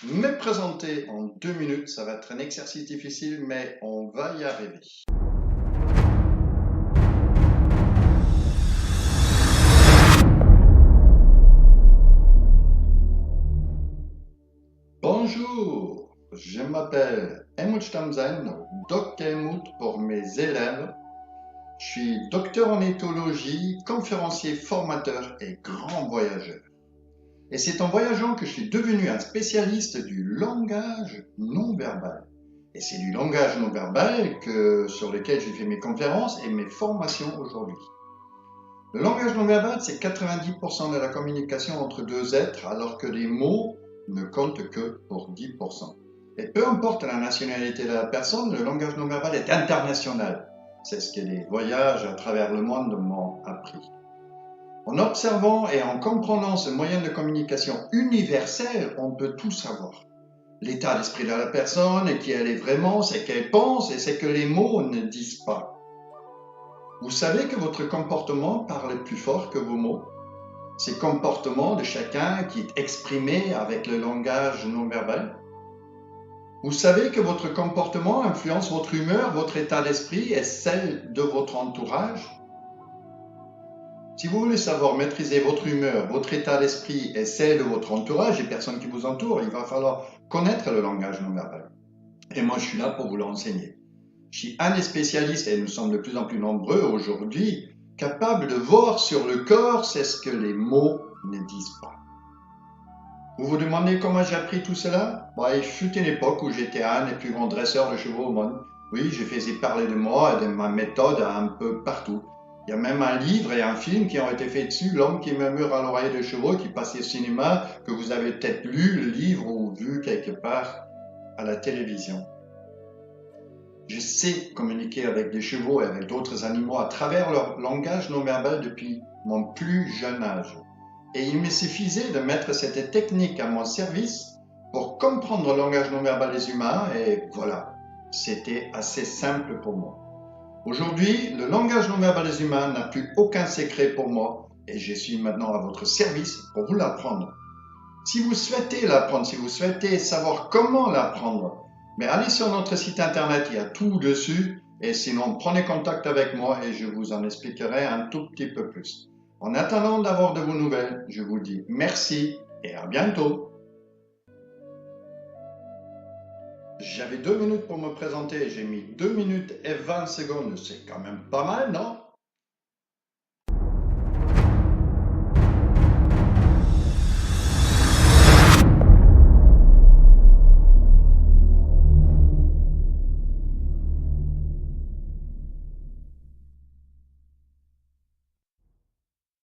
Me présenter en 2 minutes, ça va être un exercice difficile, mais on va y arriver. Bonjour, je m'appelle Helmut Stamzen, Doc Helmut pour mes élèves. Je suis docteur en éthologie, conférencier, formateur et grand voyageur. Et c'est en voyageant que je suis devenu un spécialiste du langage non verbal. Et c'est du langage non verbal sur lequel j'ai fait mes conférences et mes formations aujourd'hui. Le langage non verbal, c'est 90% de la communication entre deux êtres, alors que les mots ne comptent que pour 10%. Et peu importe la nationalité de la personne, le langage non verbal est international. C'est ce que les voyages à travers le monde m'ont appris. En observant et en comprenant ce moyen de communication universel, on peut tout savoir. L'état d'esprit de la personne et qui elle est vraiment, c'est qu'elle pense et c'est que les mots ne disent pas. Vous savez que votre comportement parle plus fort que vos mots. Ces comportements de chacun qui est exprimé avec le langage non verbal. Vous savez que votre comportement influence votre humeur, votre état d'esprit et celle de votre entourage. Si vous voulez savoir maîtriser votre humeur, votre état d'esprit et celle de votre entourage, les personnes qui vous entourent, il va falloir connaître le langage non verbal. Et moi, je suis là pour vous l'enseigner. Je suis un des spécialistes, et nous sommes de plus en plus nombreux aujourd'hui, capables de voir sur le corps, c'est ce que les mots ne disent pas. Vous vous demandez comment j'ai appris tout cela? Il fut une époque où j'étais un des plus grands dresseurs de chevaux au monde. Oui, je faisais parler de moi et de ma méthode un peu partout. Il y a même un livre et un film qui ont été faits dessus, L'homme qui murmure à l'oreille de chevaux, qui passait au cinéma, que vous avez peut-être lu le livre ou vu quelque part à la télévision. Je sais communiquer avec des chevaux et avec d'autres animaux à travers leur langage non verbal depuis mon plus jeune âge. Et il me suffisait de mettre cette technique à mon service pour comprendre le langage non verbal des humains et voilà, c'était assez simple pour moi. Aujourd'hui, le langage non verbal des humains n'a plus aucun secret pour moi et je suis maintenant à votre service pour vous l'apprendre. Si vous souhaitez l'apprendre, si vous souhaitez savoir comment l'apprendre, mais allez sur notre site internet, il y a tout dessus, et sinon prenez contact avec moi et je vous en expliquerai un tout petit peu plus. En attendant d'avoir de vos nouvelles, je vous dis merci et à bientôt. J'avais 2 minutes pour me présenter, j'ai mis 2 minutes et 20 secondes, c'est quand même pas mal, non?